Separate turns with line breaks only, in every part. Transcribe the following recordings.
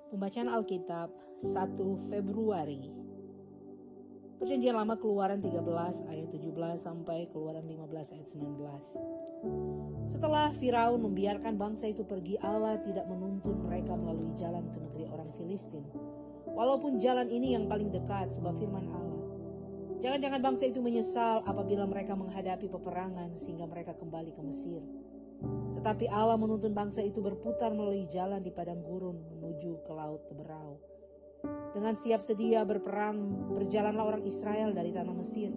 Pembacaan Alkitab 1 Februari. Perjanjian Lama Keluaran 13 ayat 17 sampai Keluaran 15 ayat 19. Setelah Firaun membiarkan bangsa itu pergi, Allah tidak menuntun mereka melalui jalan ke negeri orang Filistin. Walaupun jalan ini yang paling dekat, sebab firman Allah, jangan-jangan bangsa itu menyesal apabila mereka menghadapi peperangan sehingga mereka kembali ke Mesir. Tetapi Allah menuntun bangsa itu berputar melalui jalan di padang gurun menuju ke laut Teberau. Dengan siap sedia berperang, berjalanlah orang Israel dari tanah Mesir.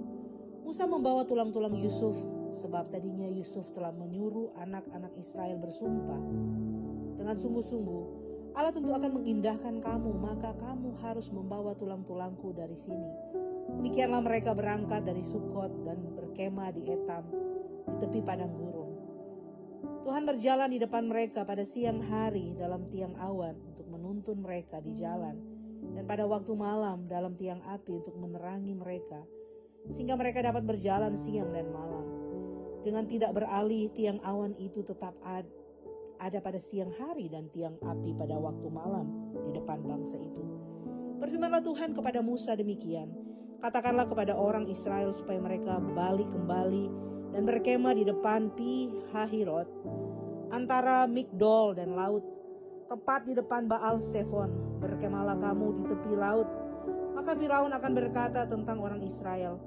Musa membawa tulang-tulang Yusuf, sebab tadinya Yusuf telah menyuruh anak-anak Israel bersumpah. Dengan sungguh-sungguh, Allah tentu akan mengindahkan kamu, maka kamu harus membawa tulang-tulangku dari sini. Demikianlah mereka berangkat dari Sukot dan berkemah di Etam, di tepi padang gurun. Tuhan berjalan di depan mereka pada siang hari dalam tiang awan untuk menuntun mereka di jalan, dan pada waktu malam dalam tiang api untuk menerangi mereka, sehingga mereka dapat berjalan siang dan malam. Dengan tidak beralih, tiang awan itu tetap ada pada siang hari dan tiang api pada waktu malam di depan bangsa itu. Berfirmanlah Tuhan kepada Musa demikian, katakanlah kepada orang Israel supaya mereka balik kembali dan berkemah di depan Pi Hahirot, antara Migdol dan laut, tepat di depan Baal Sefon. Berkemahlah kamu di tepi laut. Maka Firaun akan berkata tentang orang Israel,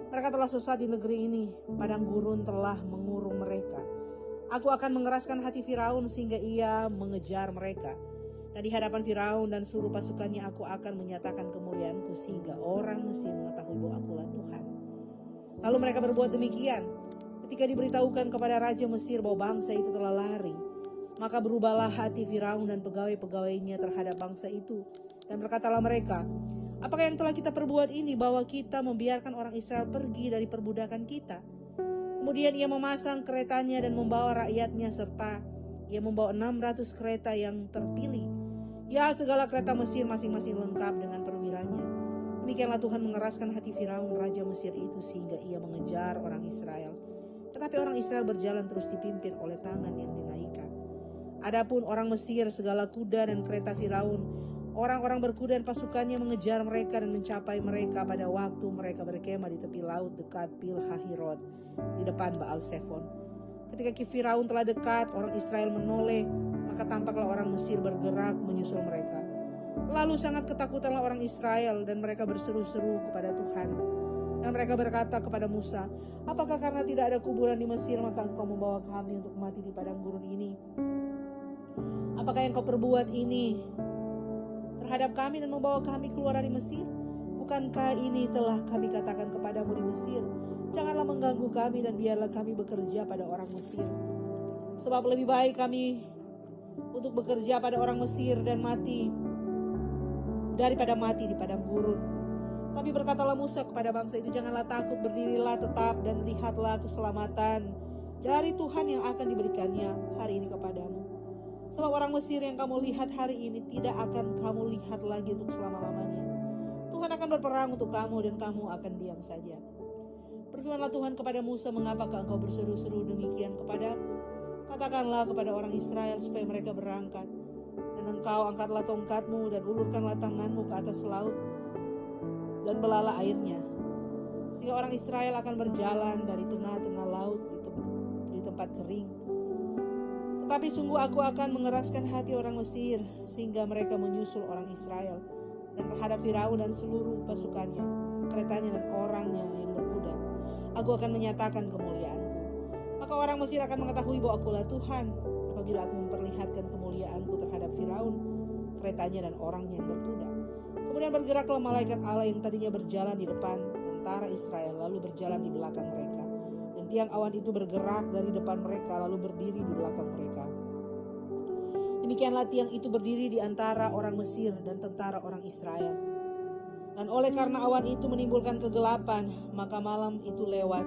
mereka telah sesat di negeri ini, padang gurun telah mengurung mereka. Aku akan mengeraskan hati Firaun sehingga ia mengejar mereka. Dan di hadapan Firaun dan seluruh pasukannya aku akan menyatakan kemuliaanku sehingga orang Mesir mengetahui bahwa akulah Tuhan. Lalu mereka berbuat demikian. Ketika diberitahukan kepada Raja Mesir bahwa bangsa itu telah lari, maka berubahlah hati Firaun dan pegawai-pegawainya terhadap bangsa itu. Dan berkatalah mereka, apakah yang telah kita perbuat ini bahwa kita membiarkan orang Israel pergi dari perbudakan kita? Kemudian ia memasang keretanya dan membawa rakyatnya, serta ia membawa 600 kereta yang terpilih. Ya, segala kereta Mesir masing-masing lengkap dengan perwilanya. Demikianlah Tuhan mengeraskan hati Firaun Raja Mesir itu sehingga ia mengejar orang Israel. Tetapi orang Israel berjalan terus dipimpin oleh tangan yang dinaikkan. Adapun orang Mesir, segala kuda dan kereta Firaun, orang-orang berkuda dan pasukannya mengejar mereka dan mencapai mereka pada waktu mereka berkemah di tepi laut dekat Pi Hahirot di depan Baal Sefon. Ketika Firaun telah dekat, orang Israel menoleh, maka tampaklah orang Mesir bergerak menyusul mereka. Lalu sangat ketakutanlah orang Israel dan mereka berseru-seru kepada Tuhan. Dan mereka berkata kepada Musa, apakah karena tidak ada kuburan di Mesir maka engkau membawa kami untuk mati di padang gurun ini? Apakah yang kau perbuat ini terhadap kami dan membawa kami keluar dari Mesir? Bukankah ini telah kami katakan kepadamu di Mesir? Janganlah mengganggu kami dan biarlah kami bekerja pada orang Mesir. Sebab lebih baik kami untuk bekerja pada orang Mesir dan mati daripada mati di padang gurun. Tapi berkatalah Musa kepada bangsa itu, janganlah takut, berdirilah tetap dan lihatlah keselamatan dari Tuhan yang akan diberikannya hari ini kepadamu. Sebab orang Mesir yang kamu lihat hari ini tidak akan kamu lihat lagi untuk selama-lamanya. Tuhan akan berperang untuk kamu dan kamu akan diam saja. Berfirmanlah Tuhan kepada Musa, mengapakah engkau berseru-seru demikian kepadaku? Katakanlah kepada orang Israel supaya mereka berangkat. Dan engkau angkatlah tongkatmu dan ulurkanlah tanganmu ke atas laut dan belalah airnya, sehingga orang Israel akan berjalan dari tengah-tengah laut di tempat kering. Tetapi sungguh aku akan mengeraskan hati orang Mesir sehingga mereka menyusul orang Israel, dan terhadap Firaun dan seluruh pasukannya, keretanya dan orangnya yang berkuda, aku akan menyatakan kemuliaanku. Maka orang Mesir akan mengetahui bahwa akulah Tuhan apabila aku memperlihatkan kemuliaanku terhadap Firaun, keretanya dan orangnya yang berkuda. Kemudian bergeraklah malaikat Allah yang tadinya berjalan di depan tentara Israel lalu berjalan di belakang mereka. Dan tiang awan itu bergerak dari depan mereka lalu berdiri di belakang mereka. Demikianlah tiang itu berdiri di antara orang Mesir dan tentara orang Israel. Dan oleh karena awan itu menimbulkan kegelapan, maka malam itu lewat,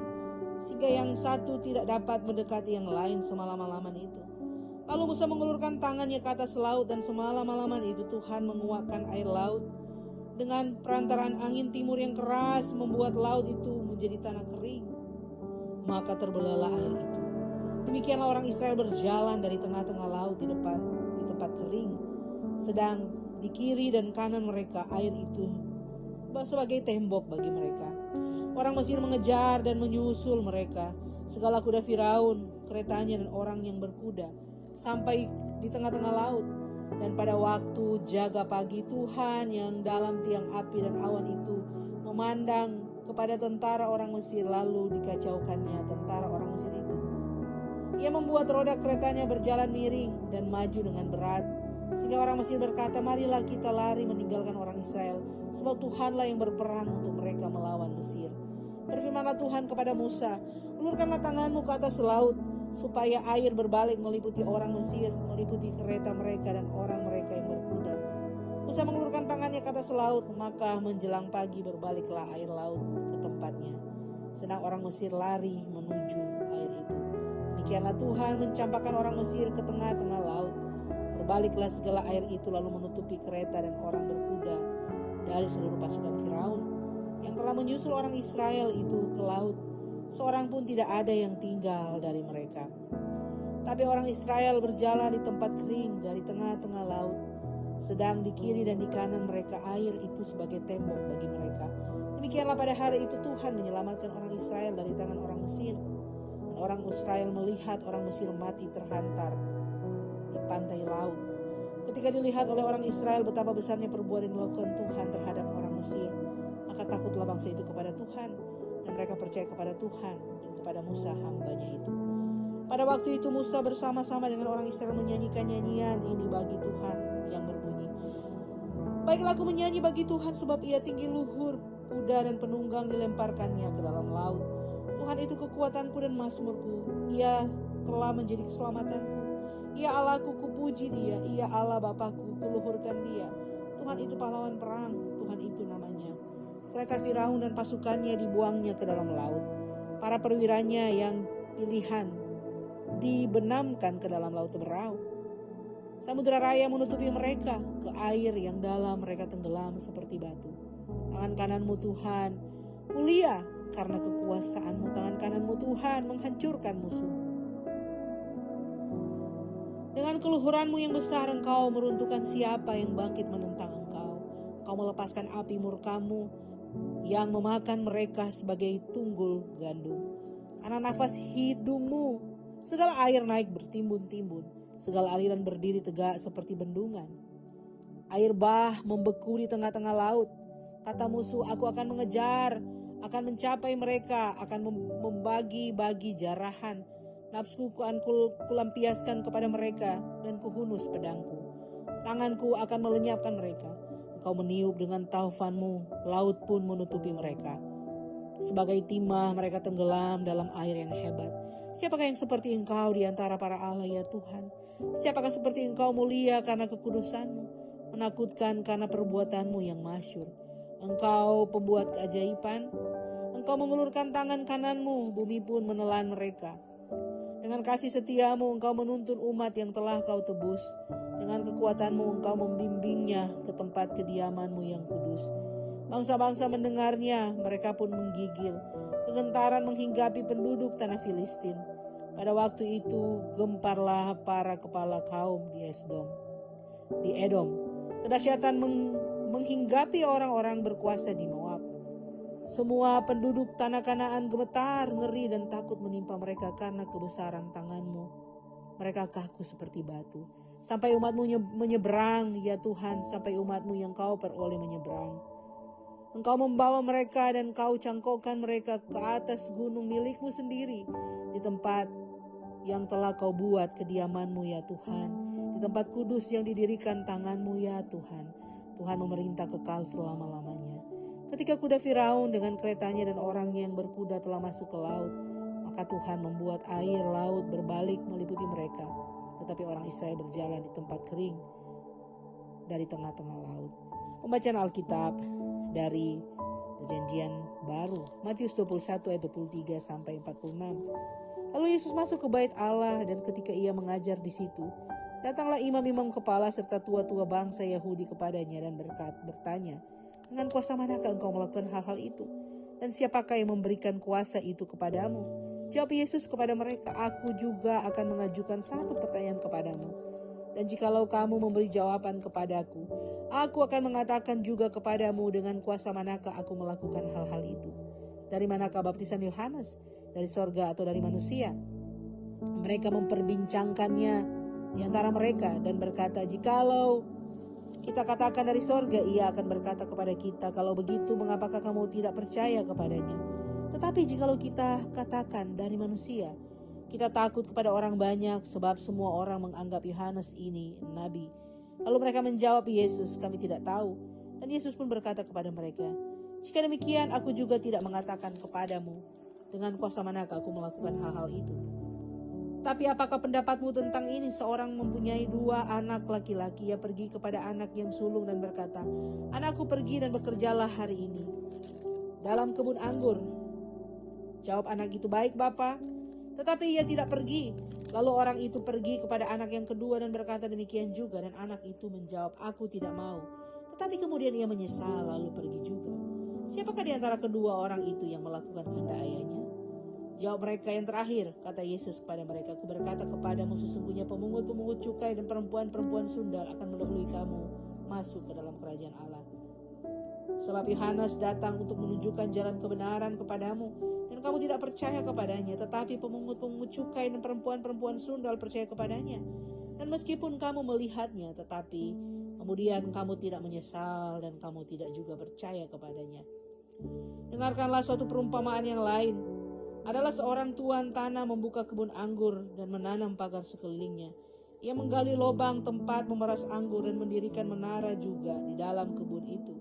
sehingga yang satu tidak dapat mendekati yang lain semalam-malaman itu. Lalu Musa mengulurkan tangannya ke atas laut, dan semalam-malaman itu Tuhan menguakkan air laut dengan perantaraan angin timur yang keras, membuat laut itu menjadi tanah kering. Maka terbelahlah air itu. Demikianlah orang Israel berjalan dari tengah-tengah laut di tempat kering. Di kiri dan kanan mereka air itu sebagai tembok bagi mereka. Orang Mesir mengejar dan menyusul mereka. Segala kuda Firaun, keretanya dan orang yang berkuda sampai di tengah-tengah laut. Dan pada waktu jaga pagi, Tuhan yang dalam tiang api dan awan itu memandang kepada tentara orang Mesir, lalu dikacaukannya tentara orang Mesir itu. Ia membuat roda keretanya berjalan miring dan maju dengan berat, sehingga orang Mesir berkata, marilah kita lari meninggalkan orang Israel, sebab Tuhanlah yang berperang untuk mereka melawan Mesir. Berfirmanlah Tuhan kepada Musa, ulurkanlah tanganmu ke atas laut, supaya air berbalik meliputi orang Mesir, meliputi kereta mereka dan orang mereka yang berkuda. Musa mengulurkan tangannya ke atas laut, maka menjelang pagi berbaliklah air laut ke tempatnya, sedang orang Mesir lari menuju air itu. Demikianlah Tuhan mencampakkan orang Mesir ke tengah-tengah laut. Berbaliklah segala air itu lalu menutupi kereta dan orang berkuda dari seluruh pasukan Firaun yang telah menyusul orang Israel itu ke laut. Seorang pun tidak ada yang tinggal dari mereka. Tapi orang Israel berjalan di tempat kering dari tengah-tengah laut, sedang di kiri dan di kanan mereka air itu sebagai tembok bagi mereka. Demikianlah pada hari itu Tuhan menyelamatkan orang Israel dari tangan orang Mesir. Dan orang Israel melihat orang Mesir mati terhantar di pantai laut. Ketika dilihat oleh orang Israel betapa besarnya perbuatan yang dilakukan Tuhan terhadap orang Mesir, maka takutlah bangsa itu kepada Tuhan, dan mereka percaya kepada Tuhan dan kepada Musa hambanya itu. Pada waktu itu Musa bersama-sama dengan orang Israel menyanyikan nyanyian ini bagi Tuhan yang berbunyi, baiklah aku menyanyi bagi Tuhan sebab ia tinggi luhur, kuda dan penunggang dilemparkannya ke dalam laut. Tuhan itu kekuatanku dan mazmurku, ia telah menjadi keselamatanku. Ia Allahku, kupuji dia, ia Allah Bapakku, kuluhurkan dia. Tuhan itu pahlawan perang, Tuhan itu namanya. Kereta Firaun dan pasukannya dibuangnya ke dalam laut. Para perwiranya yang pilihan dibenamkan ke dalam laut berau. Samudra raya menutupi mereka, ke air yang dalam mereka tenggelam seperti batu. Tangan kananmu Tuhan mulia karena kekuasaanmu, tangan kananmu Tuhan menghancurkan musuh. Dengan keluhuranmu yang besar engkau meruntuhkan siapa yang bangkit menentang engkau. Engkau melepaskan api murkamu yang memakan mereka sebagai tunggul gandum. Karena nafas hidungmu segala air naik bertimbun-timbun, segala aliran berdiri tegak seperti bendungan. Air bah membeku di tengah-tengah laut. Kata musuh, aku akan mengejar, akan mencapai mereka, akan membagi-bagi jarahan. Nafsuku akan kulampiaskan kepada mereka dan kuhunus pedangku. Tanganku akan melenyapkan mereka. Engkau meniup dengan taufanmu, laut pun menutupi mereka. Sebagai timah mereka tenggelam dalam air yang hebat. Siapakah yang seperti engkau di antara para Allah ya Tuhan? Siapakah seperti engkau mulia karena kekudusanmu, menakutkan karena perbuatanmu yang masyhur? Engkau pembuat keajaiban, engkau mengulurkan tangan kananmu, bumi pun menelan mereka. Dengan kasih setiamu engkau menuntun umat yang telah kau tebus. Dengan kekuatanmu engkau membimbingnya ke tempat kediamanmu yang kudus. Bangsa-bangsa mendengarnya, mereka pun menggigil. Kegentaran menghinggapi penduduk tanah Filistin. Pada waktu itu gemparlah para kepala kaum di Edom. Kedahsyatan menghinggapi orang-orang berkuasa di Moab. Semua penduduk tanah Kanaan gemetar, ngeri dan takut menimpa mereka karena kebesaran tanganmu. Mereka kaku seperti batu. Sampai umatmu menyeberang, ya Tuhan, sampai umatmu yang kau peroleh menyeberang. Engkau membawa mereka dan kau cangkokkan mereka ke atas gunung milikmu sendiri, di tempat yang telah kau buat kediamanmu ya Tuhan, di tempat kudus yang didirikan tanganmu ya Tuhan. Tuhan memerintah kekal selama-lamanya. Ketika kuda Firaun dengan keretanya dan orangnya yang berkuda telah masuk ke laut, maka Tuhan membuat air laut berbalik meliputi mereka. Tetapi orang Israel berjalan di tempat kering dari tengah-tengah laut. Pembacaan Alkitab dari Perjanjian Baru, Matius 21 ayat 23 sampai 46. Lalu Yesus masuk ke bait Allah, dan ketika ia mengajar di situ, datanglah imam-imam kepala serta tua-tua bangsa Yahudi kepadanya dan bertanya, dengan kuasa manakah engkau melakukan hal-hal itu? Dan siapakah yang memberikan kuasa itu kepadamu? Jawab Yesus kepada mereka, aku juga akan mengajukan satu pertanyaan kepadamu. Dan jikalau kamu memberi jawaban kepadaku, aku akan mengatakan juga kepadamu dengan kuasa manakah aku melakukan hal-hal itu. Dari manakah baptisan Yohanes? Dari sorga atau dari manusia? Mereka memperbincangkannya di antara mereka dan berkata, jikalau kita katakan dari sorga, ia akan berkata kepada kita, kalau begitu mengapakah kamu tidak percaya kepadanya? Tetapi jikalau kita katakan dari manusia, kita takut kepada orang banyak sebab semua orang menganggap Yohanes ini nabi. Lalu mereka menjawab Yesus, kami tidak tahu. Dan Yesus pun berkata kepada mereka, jika demikian aku juga tidak mengatakan kepadamu dengan kuasa manakah aku melakukan hal-hal itu. Tapi apakah pendapatmu tentang ini? Seorang mempunyai 2 anak laki-laki. Ia pergi kepada anak yang sulung dan berkata, anakku pergi dan bekerjalah hari ini dalam kebun anggur. Jawab anak itu, baik Bapa. Tetapi ia tidak pergi. Lalu orang itu pergi kepada anak yang kedua dan berkata demikian juga. Dan anak itu menjawab, aku tidak mau. Tetapi kemudian ia menyesal lalu pergi juga. Siapakah di antara kedua orang itu yang melakukan kehendak ayahnya? Jawab mereka, yang terakhir. Kata Yesus kepada mereka, aku berkata kepadamu, sesungguhnya pemungut-pemungut cukai dan perempuan-perempuan sundal akan mendahului kamu masuk ke dalam kerajaan Allah. Sebab Yohanes datang untuk menunjukkan jalan kebenaran kepadamu, dan kamu tidak percaya kepadanya. Tetapi pemungut-pemungut cukai dan perempuan-perempuan sundal percaya kepadanya. Dan meskipun kamu melihatnya, tetapi kemudian kamu tidak menyesal dan kamu tidak juga percaya kepadanya. Dengarkanlah suatu perumpamaan yang lain. Adalah seorang tuan tanah membuka kebun anggur dan menanam pagar sekelilingnya. Ia menggali lubang tempat memeras anggur dan mendirikan menara juga di dalam kebun itu.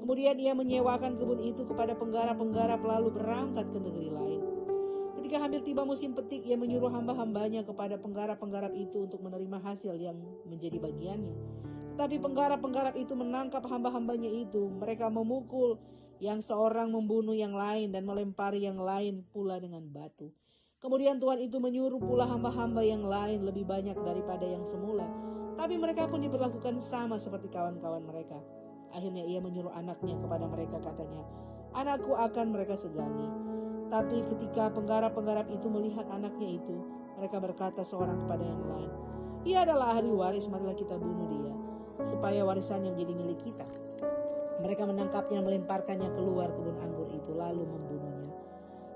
Kemudian ia menyewakan kebun itu kepada penggarap-penggarap lalu berangkat ke negeri lain. Ketika hampir tiba musim petik, ia menyuruh hamba-hambanya kepada penggarap-penggarap itu untuk menerima hasil yang menjadi bagiannya. Tetapi penggarap-penggarap itu menangkap hamba-hambanya itu. Mereka memukul yang seorang, membunuh yang lain, dan melempari yang lain pula dengan batu. Kemudian Tuhan itu menyuruh pula hamba-hamba yang lain lebih banyak daripada yang semula. Tapi mereka pun diperlakukan sama seperti kawan-kawan mereka. Akhirnya ia menyuruh anaknya kepada mereka, katanya, anakku akan mereka segani. Tapi ketika penggarap-penggarap itu melihat anaknya itu, mereka berkata seorang kepada yang lain, ia adalah ahli waris, marilah kita bunuh dia, supaya warisannya menjadi milik kita. Mereka menangkapnya dan melemparkannya keluar kebun anggur itu, lalu membunuhnya.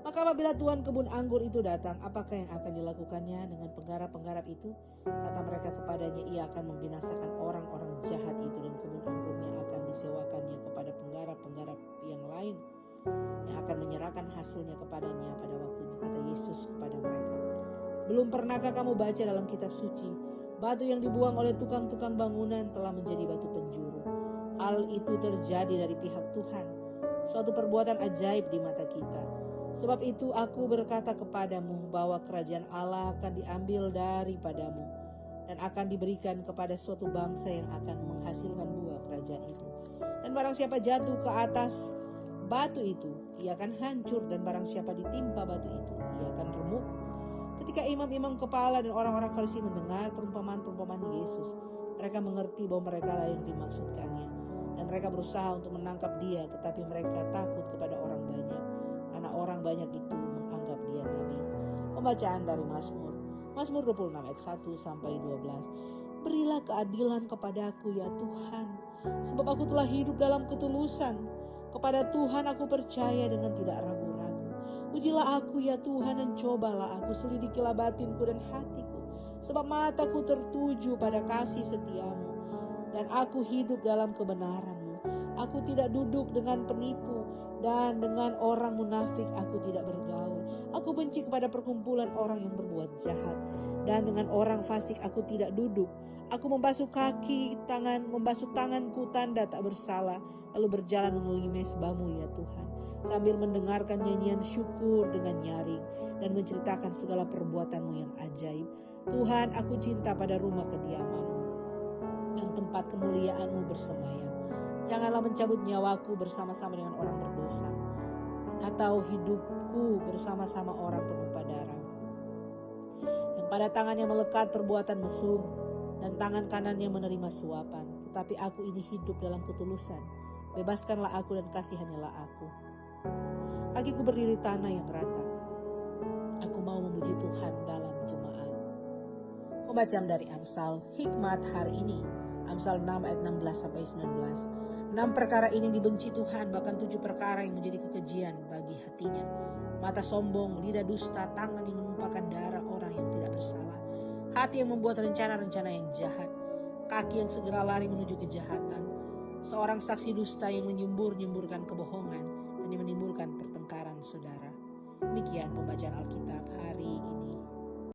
Maka apabila tuan kebun anggur itu datang, apakah yang akan dilakukannya dengan penggarap-penggarap itu? Kata mereka kepadanya, ia akan membinasakan orang-orang jahat itu, dan kebun anggurnya akan disewakannya kepada penggarap-penggarap yang lain, yang akan menyerahkan hasilnya kepadanya pada waktunya. Kata Yesus kepada mereka, belum pernahkah kamu baca dalam kitab suci, batu yang dibuang oleh tukang-tukang bangunan telah menjadi batu penjuru. Hal itu terjadi dari pihak Tuhan, suatu perbuatan ajaib di mata kita. Sebab itu aku berkata kepadamu bahwa kerajaan Allah akan diambil daripadamu dan akan diberikan kepada suatu bangsa yang akan menghasilkan buah kerajaan itu. Dan barang siapa jatuh ke atas batu itu, ia akan hancur, dan barang siapa ditimpa batu itu, ia akan remuk. Ketika imam-imam kepala dan orang-orang Farisi mendengar perumpamaan-perumpamaan Yesus, mereka mengerti bahwa mereka lah yang dimaksudkannya, dan mereka berusaha untuk menangkap dia, tetapi mereka takut kepada orang banyak, karena orang banyak itu menganggap dia nabi. Pembacaan dari Mazmur 26 ayat 1 sampai 12. Berilah keadilan kepadaku ya Tuhan, sebab aku telah hidup dalam ketulusan. Kepada Tuhan aku percaya dengan tidak ragu-ragu. Ujilah aku ya Tuhan, dan cobalah aku, selidikilah batinku dan hatiku, sebab mataku tertuju pada kasih setiamu, dan aku hidup dalam kebenaran-Mu. Aku tidak duduk dengan penipu, dan dengan orang munafik aku tidak bergaul. Aku benci kepada perkumpulan orang yang berbuat jahat, dan dengan orang fasik aku tidak duduk. Aku membasuh tanganku tanda tak bersalah, lalu berjalan mengelilingi mezbah-Mu ya Tuhan, sambil mendengarkan nyanyian syukur dengan nyaring, dan menceritakan segala perbuatan-Mu yang ajaib. Tuhan, aku cinta pada rumah kediaman-Mu dan tempat kemuliaan-Mu bersemayam. Janganlah mencabut nyawaku bersama-sama dengan orang berdosa, atau hidupku bersama-sama orang penumpah darah, yang pada tangannya melekat perbuatan mesum, dan tangan kanannya menerima suapan. Tetapi aku ini hidup dalam ketulusan. Bebaskanlah aku dan kasihanilah aku. Kakiku berdiri tanah yang rata. Aku mau memuji Tuhan dalam jemaah. Pembacaan dari Amsal Hikmat hari ini, Amsal 6 ayat 16 sampai 19. 6 perkara ini dibenci Tuhan, bahkan 7 perkara yang menjadi kekejian bagi hatinya. Mata sombong, lidah dusta, tangan yang menumpahkan darah orang yang tidak bersalah, hati yang membuat rencana-rencana yang jahat, kaki yang segera lari menuju kejahatan, seorang saksi dusta yang menyembur-nyemburkan kebohongan dan yang menimbulkan pertengkaran saudara. Demikian pembacaan Alkitab hari ini.